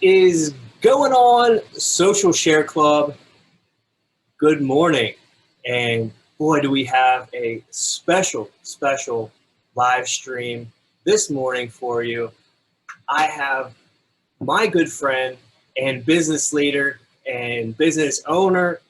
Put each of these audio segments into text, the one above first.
is going on, Social Share Club? Good morning. And boy, do we have a special live stream this morning for you. I have my good friend and business leader and business owner,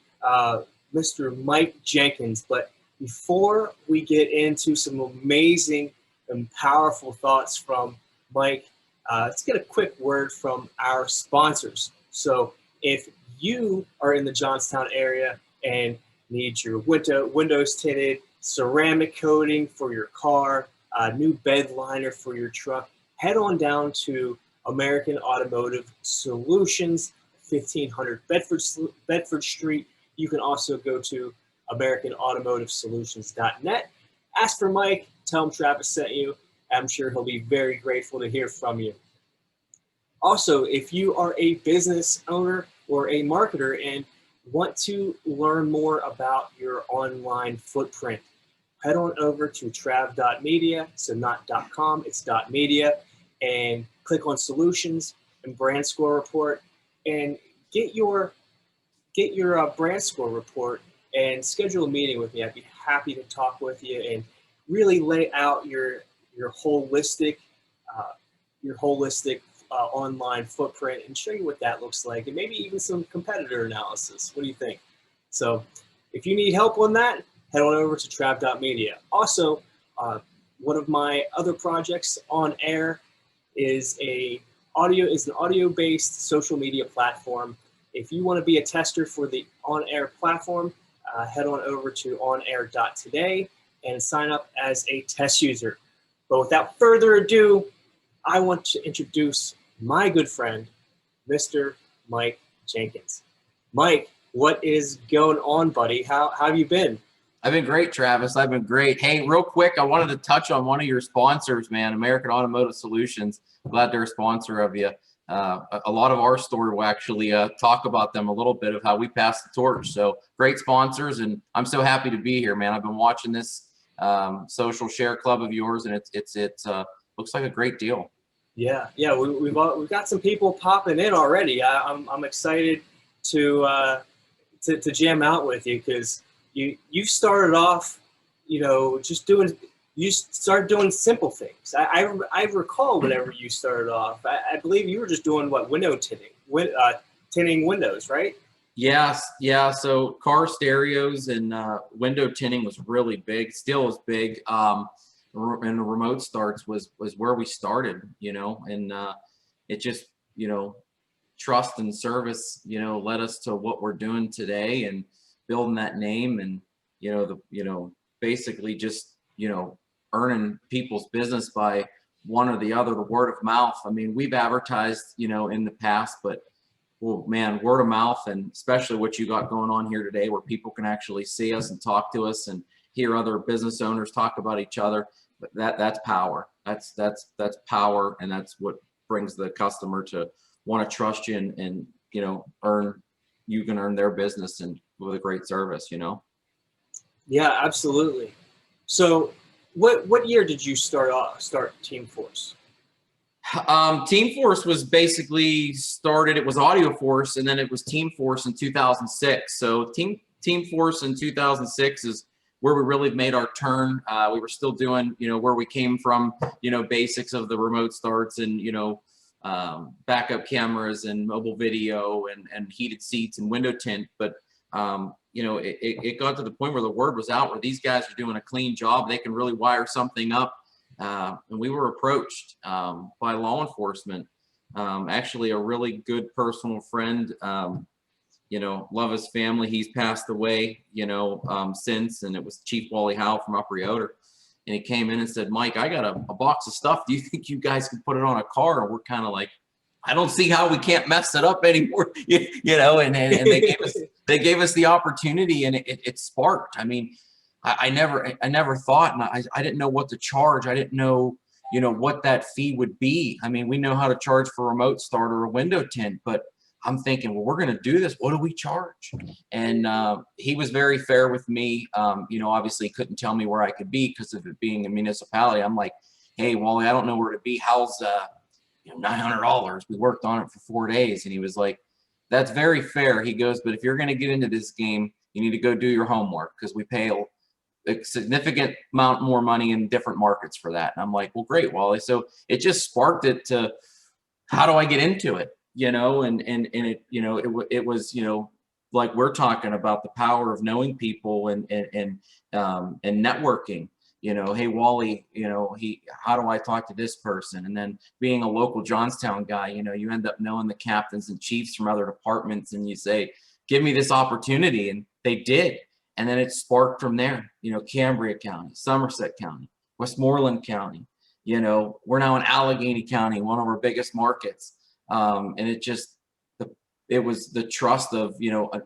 Mr. Mike Jenkins. But before we get into some amazing and powerful thoughts from Mike, let's get a quick word from our sponsors. So if you are in the Johnstown area and need your windows tinted, ceramic coating for your car, new bed liner for your truck, head on down to American Automotive Solutions, 1500 Bedford Street. You can also go to AmericanAutomotiveSolutions.net. Ask for Mike, tell him Travis sent you. I'm sure he'll be very grateful to hear from you. Also, if you are a business owner or a marketer and want to learn more about your online footprint, head on over to trav.media, so not .com, it's .media, and click on Solutions and Brand Score Report, and get your brand score report and schedule a meeting with me. I'd be happy to talk with you and really lay out your holistic online footprint and show you what that looks like, and maybe even some competitor analysis. What do you think? So if you need help on that, head on over to trav.media. Also, one of my other projects on air is an audio-based social media platform. If you want to be a tester for the on-air platform, head on over to onair.today and sign up as a test user. But without further ado, I want to introduce my good friend, Mr. Mike Jenkins. Mike, what is going on, buddy? How have you been? I've been great, Travis. I've been great. Hey, real quick, I wanted to touch on one of your sponsors, man, American Automotive Solutions. Glad they're a sponsor of you. A lot of our story will actually talk about them a little bit of how we pass the torch. So great sponsors, and I'm so happy to be here, man. I've been watching this social share club of yours, and it looks like a great deal. Yeah, we've got some people popping in already. I'm excited to jam out with you, because you started off, you started doing simple things. I recall whenever you started off, I believe you were just doing window tinting, tinting windows, right? Yes, yeah. So car stereos and window tinting was really big. Still is big. And the remote starts was where we started, and it just, trust and service, led us to what we're doing today and building that name, and basically just earning people's business by one or the other, the word of mouth. I mean, we've advertised, in the past, but well, man, word of mouth, and especially what you got going on here today, where people can actually see us and talk to us and hear other business owners talk about each other. But that's power. That's power, and that's what brings the customer to want to trust you and you can earn their business and with a great service. Yeah, absolutely. So what year did you start Team Force? Team Force was basically started. It was Audio Force, and then it was Team Force in 2006. So Team Force in 2006 is where we really made our turn. We were still doing, where we came from, basics of the remote starts and, backup cameras and mobile video and heated seats and window tint. But, it got to the point where the word was out, where these guys are doing a clean job. They can really wire something up. And we were approached by law enforcement. Actually, a really good personal friend, love his family. He's passed away, since, and it was Chief Wally Howe from Upper Yoder. And he came in and said, Mike, I got a box of stuff. Do you think you guys can put it on a car? And we're kind of like, I don't see how we can't mess it up anymore, and they gave us the opportunity, and it sparked. I mean, I never thought, and I didn't know what to charge. I didn't know, what that fee would be. I mean, we know how to charge for a remote start or a window tint, but I'm thinking, well, we're going to do this. What do we charge? And he was very fair with me. Obviously couldn't tell me where I could be because of it being a municipality. I'm like, hey, Wally, I don't know where to be. How's $900. We worked on it for 4 days. And he was like, that's very fair. He goes, but if you're going to get into this game, you need to go do your homework, because we pay a significant amount more money in different markets for that. And I'm like, well, great, Wally. So it just sparked it to, how do I get into it? And it was, like we're talking about, the power of knowing people and networking. Hey, Wally, how do I talk to this person? And then being a local Johnstown guy, you end up knowing the captains and chiefs from other departments, and you say, give me this opportunity. And they did. And then it sparked from there, Cambria County, Somerset County, Westmoreland County. We're now in Allegheny County, one of our biggest markets. And it was the trust of,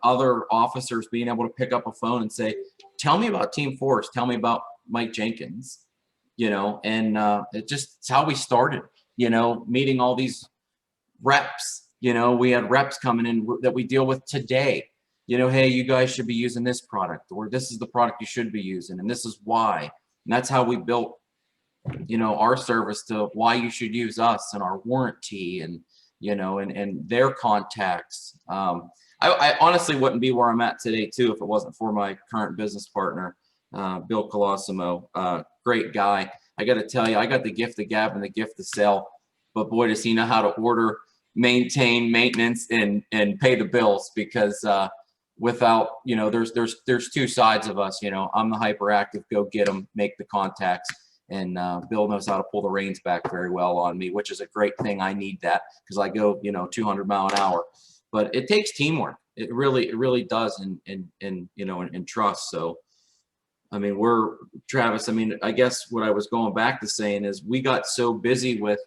other officers being able to pick up a phone and say, tell me about Team Force, tell me about Mike Jenkins, and it's how we started, meeting all these reps. We had reps coming in that we deal with today. Hey, you guys should be using this product, or this is the product you should be using, and this is why. And that's how we built, our service to why you should use us, and our warranty, and and their contacts. I honestly wouldn't be where I'm at today too if it wasn't for my current business partner, Bill Colosimo. Great guy. I got to tell you, I got the gift of gab and the gift of sell, but boy, does he know how to order, maintain, maintenance, and pay the bills, because without, there's two sides of us. I'm the hyperactive, go get them, make the contacts. And Bill knows how to pull the reins back very well on me, which is a great thing. I need that, because I go, 200 mile an hour. But it takes teamwork. It really does, and trust. So, I mean, Travis, I guess what I was going back to saying is, we got so busy with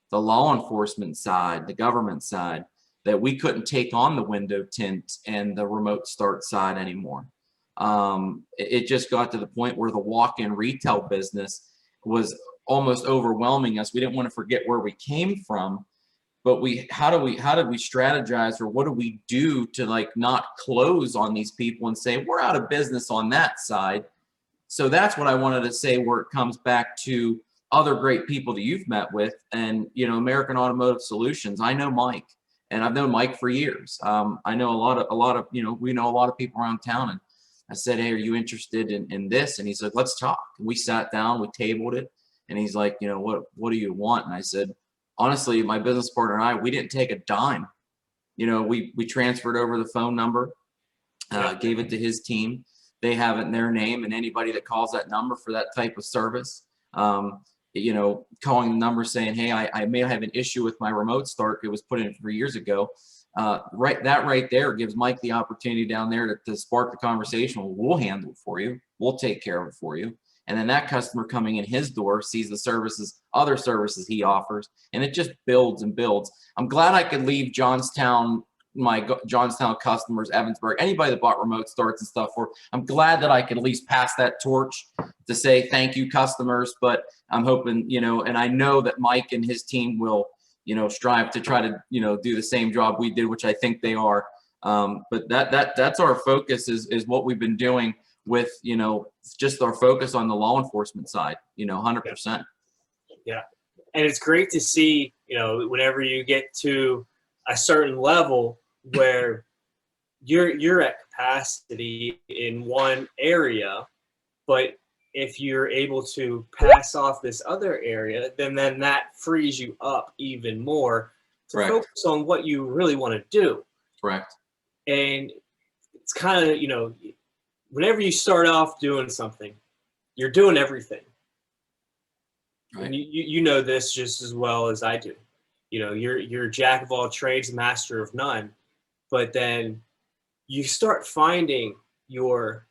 the law enforcement side, the government side, that we couldn't take on the window tint and the remote start side anymore. It just got to the point where the walk-in retail business was almost overwhelming us. We didn't want to forget where we came from, but how did we strategize, or what do we do to not close on these people and say we're out of business on that side? So that's what I wanted to say, where it comes back to other great people that you've met with, and American Automotive Solutions. I know Mike, and I've known Mike for years. I know a lot of we know a lot of people around town, and I said, hey, are you interested in this? And he said, let's talk. And we sat down, we tabled it, and he's like, what do you want? And I said, honestly, my business partner and I, we didn't take a dime. We transferred over the phone number, gave it to his team. They have it in their name, and anybody that calls that number for that type of service, calling the number saying, hey, I may have an issue with my remote start. It was put in 3 years ago. Right there gives Mike the opportunity down there to spark the conversation. Well, we'll handle it for you. We'll take care of it for you. And then that customer coming in his door sees the other services he offers, and it just builds and builds. I'm glad I could leave Johnstown, my Johnstown customers, Evansburg, anybody that bought remote starts and stuff for. I'm glad that I could at least pass that torch to say thank you, customers. But I'm hoping, and I know that Mike and his team will, strive to try to, do the same job we did, which I think they are. But that's our focus, is what we've been doing with, just our focus on the law enforcement side, 100%. Yeah. And it's great to see, whenever you get to a certain level where you're at capacity in one area, but if you're able to pass off this other area, then that frees you up even more to Correct. Focus on what you really want to do. Correct. And it's kind of, whenever you start off doing something, you're doing everything. Right. And you know this just as well as I do. You're a jack of all trades, master of none. But then you start finding your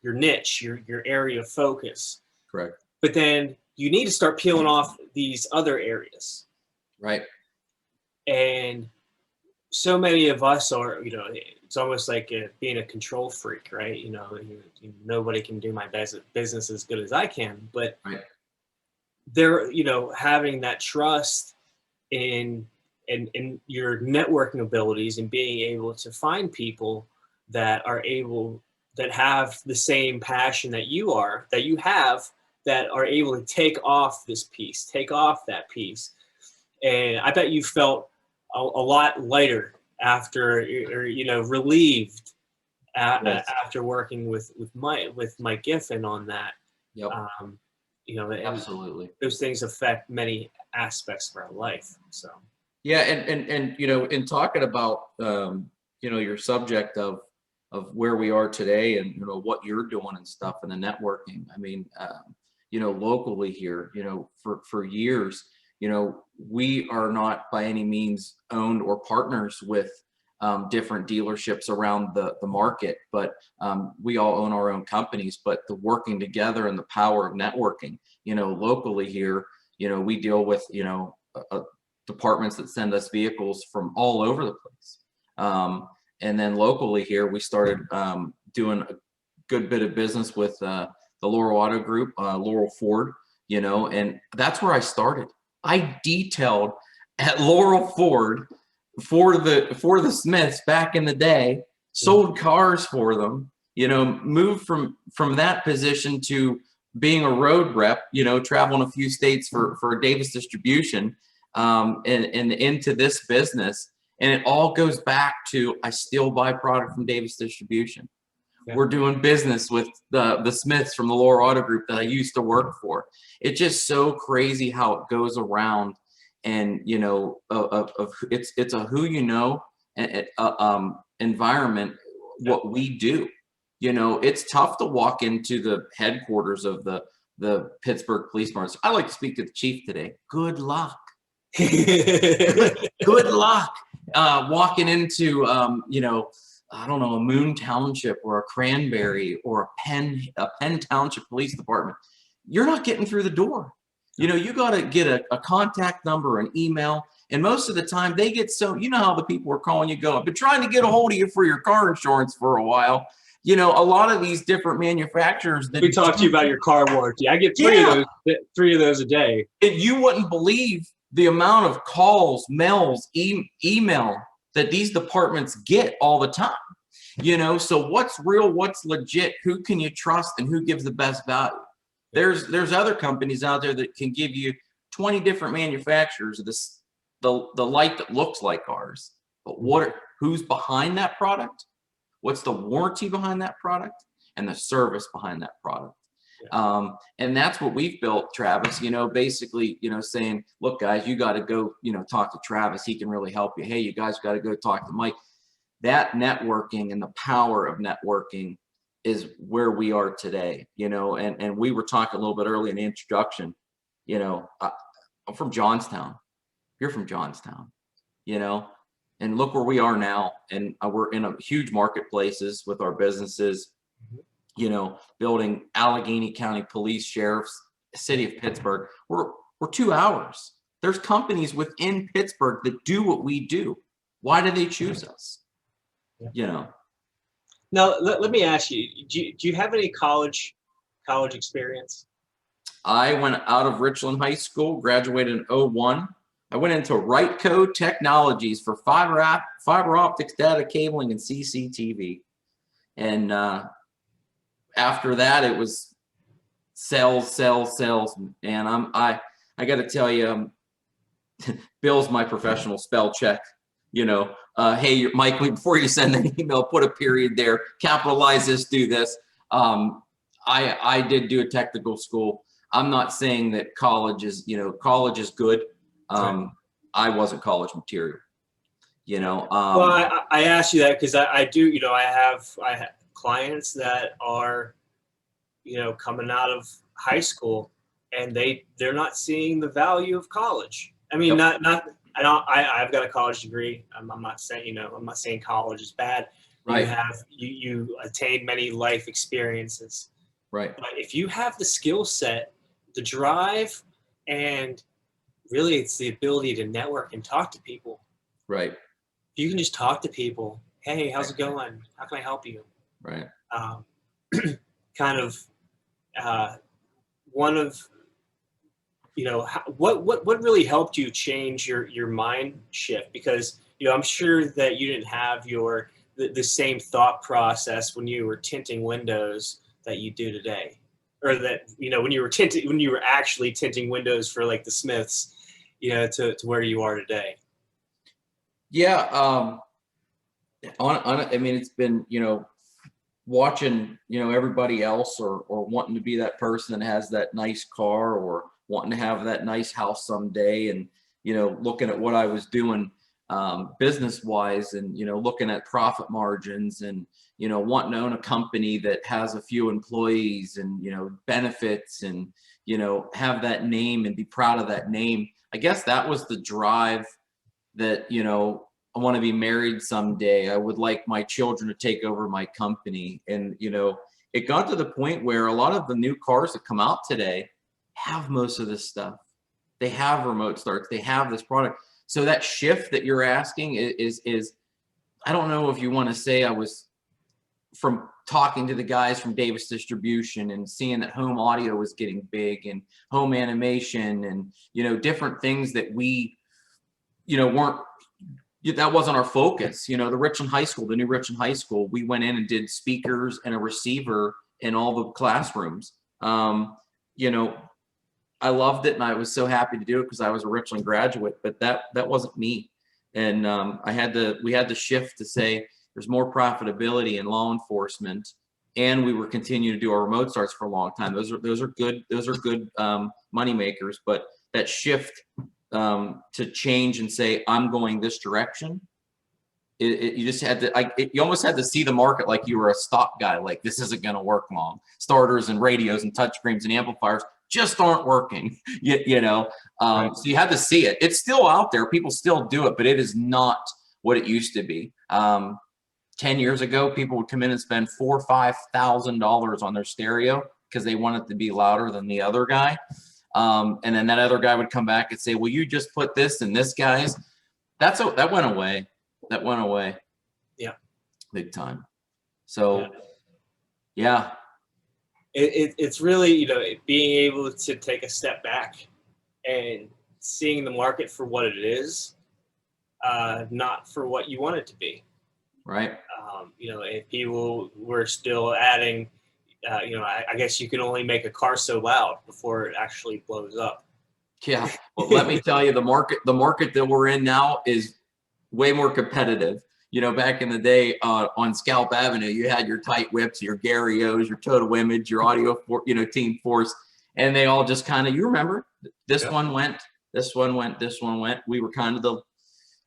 niche, your area of focus. Correct. But then you need to start peeling off these other areas. Right. And so many of us are, it's almost like being a control freak, right? Nobody can do my business as good as I can, but right. They're, having that trust in your networking abilities and being able to find people that have the same passion that you have, that are able to take off that piece, And I bet you felt a lot lighter after, or relieved Yes. after working with Mike Giffen on that. Yep. And Absolutely. those things affect many aspects of our life. So Yeah, and in talking about your subject of where we are today and what you're doing and stuff and the networking. I mean, locally here, for years, we are not by any means owned or partners with different dealerships around the market, but we all own our own companies. But the working together and the power of networking, locally here, we deal with departments that send us vehicles from all over the place. And then locally here, we started doing a good bit of business with the Laurel Auto Group, Laurel Ford, and that's where I started. I detailed at Laurel Ford for the Smiths back in the day, sold cars for them, moved from that position to being a road rep, traveling a few states for Davis Distribution, and into this business. And it all goes back to, I still buy product from Davis Distribution. Yeah. We're doing business with the Smiths from the Laurel Auto Group that I used to work for. It's just so crazy how it goes around, and it's a who environment. What we do, it's tough to walk into the headquarters of the Pittsburgh Police Department. I like to speak to the chief today. Good luck. Good luck walking into I don't know, a Moon Township or a Cranberry or a Penn Township Police Department. You're not getting through the door. You got to get a contact number, an email, and most of the time they get how the people are calling you go, I've been trying to get a hold of you for your car insurance for a while. A lot of these different manufacturers that we talk to you about your car warranty. I get three of those a day. And you wouldn't believe the amount of calls, mails, email that these departments get all the time. So what's real, what's legit, who can you trust, and who gives the best value? There's other companies out there that can give you 20 different manufacturers of the light that looks like ours. But who's behind that product? What's the warranty behind that product? And the service behind that product? And that's what we've built, Travis, basically, saying, look, guys, you got to go, talk to Travis. He can really help you. Hey, you guys got to go talk to Mike. That networking and the power of networking is where we are today, and we were talking a little bit early in the introduction, I'm from Johnstown. You're from Johnstown, and look where we are now. And we're in a huge marketplaces with our businesses, building Allegheny County Police, Sheriff's, City of Pittsburgh. We're 2 hours. There's companies within Pittsburgh that do what we do. Why do they choose us? Now, let me ask you, do you have any college experience? I went out of Richland High School, graduated in 2001. I went into Right Code Technologies for fiber optics, data cabling, and CCTV. And after that, it was sales. And I got to tell you, Bill's my professional spell check. Hey, Mike, before you send an email, put a period there, capitalize this, do this. I did do a technical school. I'm not saying that college is good. I wasn't college material. Well, I asked you that because I do. I have clients that are, coming out of high school, and they're not seeing the value of college. I mean, Yep. I've got a college degree. I'm not saying college is bad. Right. You attain many life experiences. Right. But if you have the skill set, the drive, and really it's the ability to network and talk to people. Right. You can just talk to people. Hey, how's it going? How can I help you? Right. Kind of one of, what really helped you change your mind shift? Because, I'm sure that you didn't have the same thought process when you were tinting windows that you do today, or that, when you were actually tinting windows for like the Smiths. to where you are today? Yeah. I mean, it's been, watching, everybody else or wanting to be that person that has that nice car or wanting to have that nice house someday. And, looking at what I was doing business wise and, looking at profit margins and, wanting to own a company that has a few employees and, benefits and, have that name and be proud of that name. I guess that was the drive that, I want to be married someday. I would like my children to take over my company. And, it got to the point where a lot of the new cars that come out today have most of this stuff. They have remote starts. They have this product. So that shift that you're asking is I don't know if you want to say I was from talking to the guys from Davis Distribution and seeing that home audio was getting big and home animation and, different things that we, weren't, that wasn't our focus. The Richland High School, the new Richland High School, we went in and did speakers and a receiver in all the classrooms. I loved it and I was so happy to do it because I was a Richland graduate, but that wasn't me. And we had to shift to say there's more profitability in law enforcement, and we were continuing to do our remote starts for a long time. Those are good money makers, but that shift to change and say I'm going this direction, you just had to you almost had to see the market like you were a stock guy, like this isn't going to work long. Starters and radios and touchscreens and amplifiers just aren't working. Right. So you had to see it. It's still out there, people still do it, but it is not what it used to be. 10 years ago, people would come in and spend $4,000 or $5,000 on their stereo because they want it to be louder than the other guy. And then that other guy would come back and say, well, you just put this in this guy's. That went away. That went away. Yeah. Big time. So, yeah. It's really, being able to take a step back and seeing the market for what it is, not for what you want it to be. Right. If people were still adding, I guess you can only make a car so loud before it actually blows up. Yeah. Well, let me tell you, the market that we're in now is way more competitive. Back in the day on Scalp Avenue, you had your tight whips, your Gary O's, your Total Image, your Audio, Team Force, and they all just kind of, you remember, this one went, this one went, this one went. We were kind of the,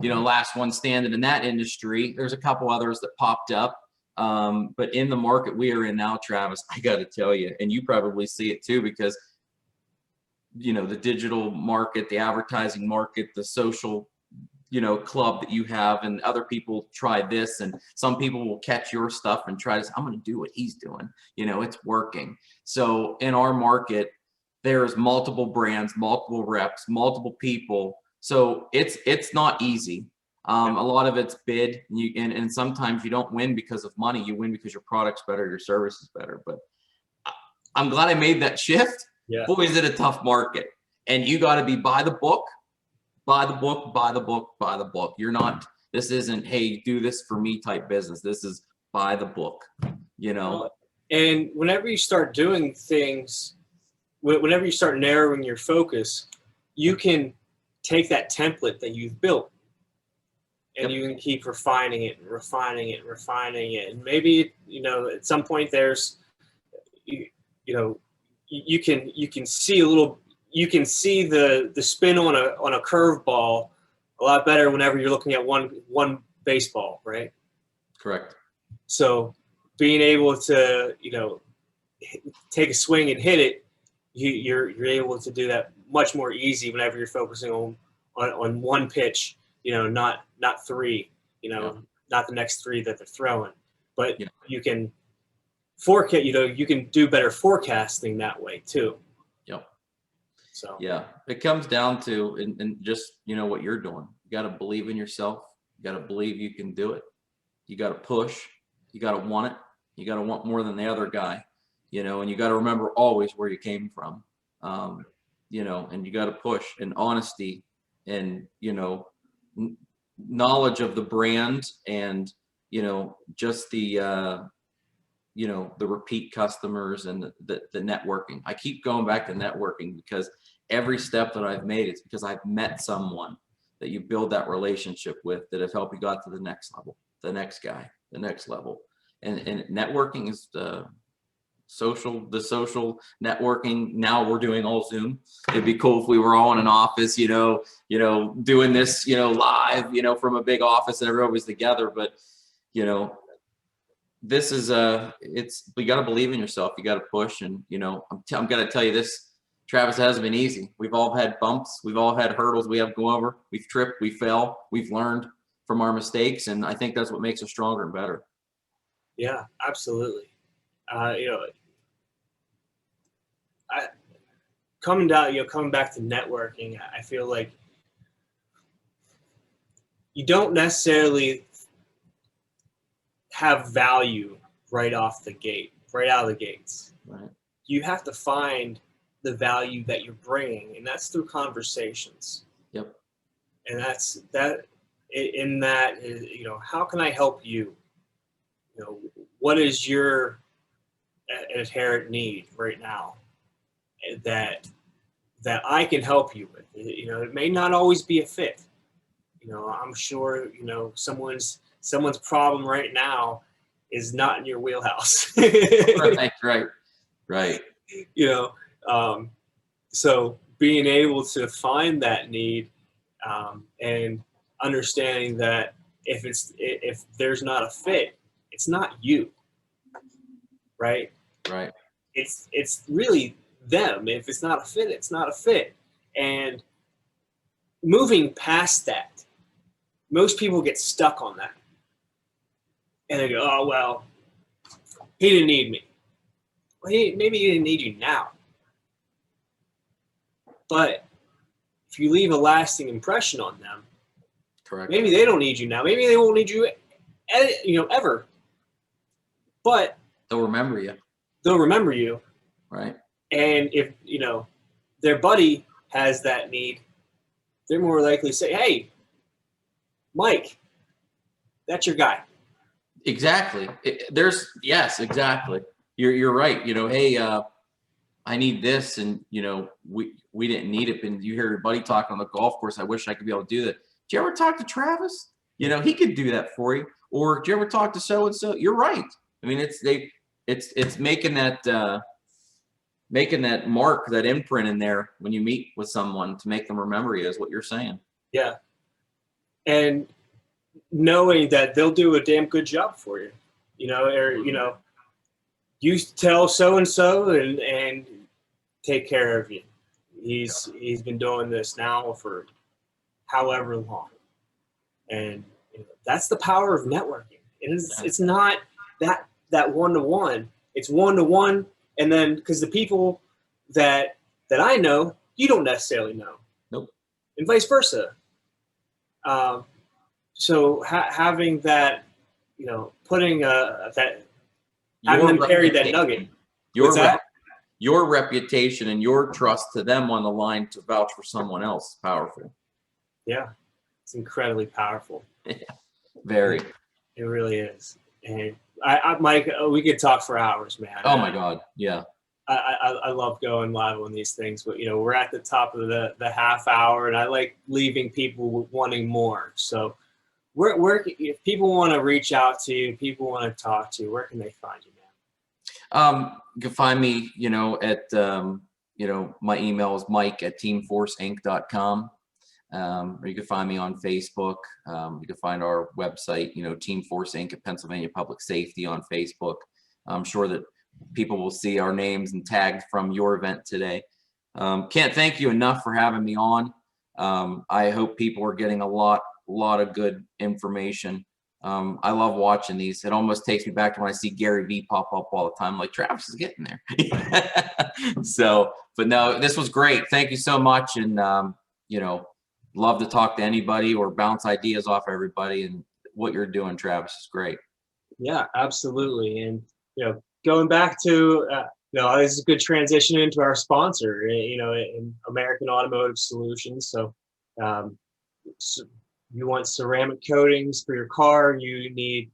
last one standing in that industry. There's a couple others that popped up. But in the market we are in now, Travis, I got to tell you, and you probably see it too, because, the digital market, the advertising market, the social, club that you have, and other people try this, and some people will catch your stuff and try this. I'm going to do what he's doing. It's working. So in our market, there's multiple brands, multiple reps, multiple people. So it's not easy. A lot of it's bid, and sometimes you don't win because of money. You win because your product's better, your service is better. But I'm glad I made that shift. Yeah. Boy, is it a tough market, and you got to be by the book. Buy the book, buy the book, buy the book. You're not, this isn't, hey, do this for me type business. This is buy the book, And whenever you start doing things, whenever you start narrowing your focus, you can take that template that you've built and you can keep refining it and refining it and refining it. And maybe, at some point there's, you can see a little, you can see the spin on a curveball a lot better whenever you're looking at one baseball, right? Correct. So being able to, take a swing and hit it, you're able to do that much more easy whenever you're focusing on one pitch, not three, not the next three that they're throwing, but you can forecast, you can do better forecasting that way too. Yep. So yeah, it comes down to, and just, what you're doing. You got to believe in yourself. You got to believe you can do it. You got to push. You got to want it. You got to want more than the other guy, and you got to remember always where you came from, and you got to push, and honesty, and, knowledge of the brand, and, just the, the repeat customers and the networking. I keep going back to networking because every step that I've made, it's because I've met someone that you build that relationship with that have helped you got to the next level, the next guy, the next level. And networking is the social networking. Now we're doing all Zoom. It'd be cool if we were all in an office, doing this, live, from a big office and everybody was together. But, this is we got to believe in yourself. You got to push. And, I'm going to tell you this, Travis, it hasn't been easy. We've all had bumps. We've all had hurdles we have to go over. We've tripped, we fell, we've learned from our mistakes. And I think that's what makes us stronger and better. Yeah, absolutely. Coming back to networking, I feel like you don't necessarily have value right out of the gates. Right. You have to find the value that you're bringing, and that's through conversations. Yep. And how can I help you? What is your inherent need right now that I can help you with? It may not always be a fit. I'm sure, someone's problem right now is not in your wheelhouse. Right. So being able to find that need, and understanding that if there's not a fit, it's not you, right? Right. It's really them. If it's not a fit, it's not a fit. And moving past that, most people get stuck on that. And they go, oh, well, he didn't need me. Well, maybe he didn't need you now. But if you leave a lasting impression on them, correct. Maybe they don't need you now. Maybe they won't need you, ever. But they'll remember you. Right. And if, their buddy has that need, they're more likely to say, hey, Mike, that's your guy. Exactly. Yes, exactly. You're right. Hey, I need this, and we didn't need it. And you hear your buddy talking on the golf course. I wish I could be able to do that. Did you ever talk to Travis? He could do that for you. Or did you ever talk to so and so? You're right. I mean, it's making that mark, that imprint in there when you meet with someone to make them remember you, is what you're saying. Yeah. And knowing that they'll do a damn good job for you, you tell so-and-so and take care of you. He's been doing this now for however long. And that's the power of networking. It's not that one-to-one. It's one-to-one. And then, because the people that I know, you don't necessarily know. Nope. And vice versa. So having that, putting having them carry that nugget. Your reputation and your trust to them on the line to vouch for someone else is powerful. Yeah, it's incredibly powerful. Very. It really is. And Mike, we could talk for hours, man. Oh my God, yeah. I love going live on these things, but we're at the top of the half hour, and I like leaving people wanting more. So, where if people want to reach out to you, people want to talk to you, where can they find you, man? You can find me, at my email is mike@teamforceinc.com. Or you can find me on Facebook. You can find our website, Team Force Inc. at Pennsylvania Public Safety on Facebook. I'm sure that people will see our names and tagged from your event today. Can't thank you enough for having me on. I hope people are getting a lot of good information. I love watching these. It almost takes me back to when I see Gary Vee pop up all the time, like Travis is getting there. So, but no, this was great. Thank you so much. And, love to talk to anybody or bounce ideas off everybody, and what you're doing, Travis, is great. Yeah, absolutely. And, going back to, this is a good transition into our sponsor, in American Automotive Solutions. So, you want ceramic coatings for your car, you need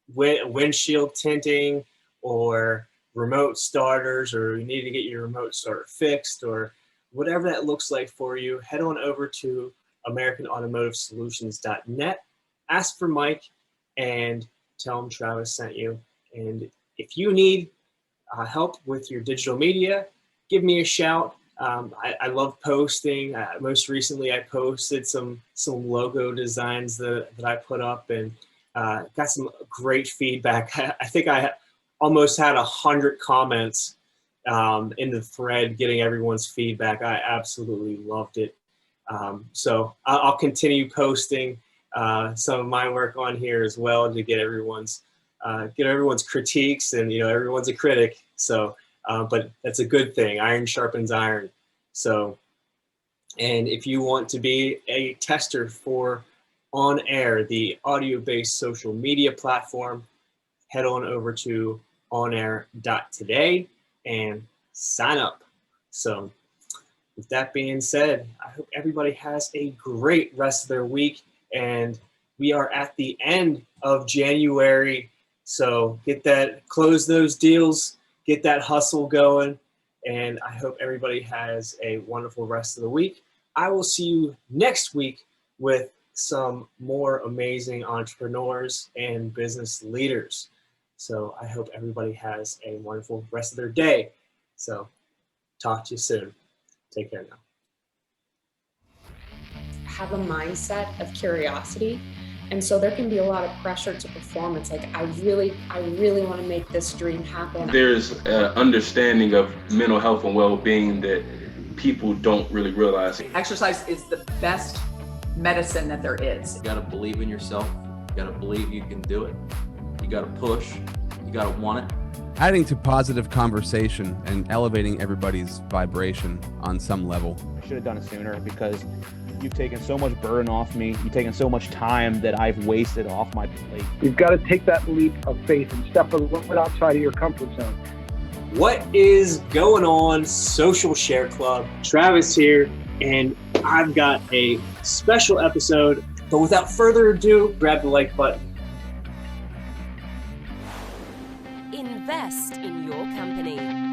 windshield tinting or remote starters, or you need to get your remote starter fixed, or whatever that looks like for you, head on over to AmericanAutomotiveSolutions.net, ask for Mike, and tell him Travis sent you. And if you need help with your digital media, give me a shout. I love posting. Most recently, I posted some logo designs that I put up, and got some great feedback. I think I almost had 100 comments in the thread, getting everyone's feedback. I absolutely loved it. So I'll continue posting some of my work on here as well to get everyone's critiques, and everyone's a critic. So, but that's a good thing. Iron sharpens iron. So, and if you want to be a tester for On Air, the audio-based social media platform, head on over to onair.today and sign up. So with that being said, I hope everybody has a great rest of their week, and we are at the end of January. So close those deals, get that hustle going, and I hope everybody has a wonderful rest of the week. I will see you next week with some more amazing entrepreneurs and business leaders. So I hope everybody has a wonderful rest of their day. So talk to you soon. Take care now. Have a mindset of curiosity. And so there can be a lot of pressure to perform. It's like, I really want to make this dream happen. There's an understanding of mental health and well-being that people don't really realize. Exercise is the best medicine that there is. You gotta believe in yourself. You gotta believe you can do it. You gotta push. You gotta want it. Adding to positive conversation and elevating everybody's vibration on some level. I should have done it sooner, because you've taken so much burden off me. You've taken so much time that I've wasted off my plate. You've got to take that leap of faith and step a little bit outside of your comfort zone. What is going on, Social Share Club? Travis here, and I've got a special episode. But without further ado, grab the like button. Invest in your company.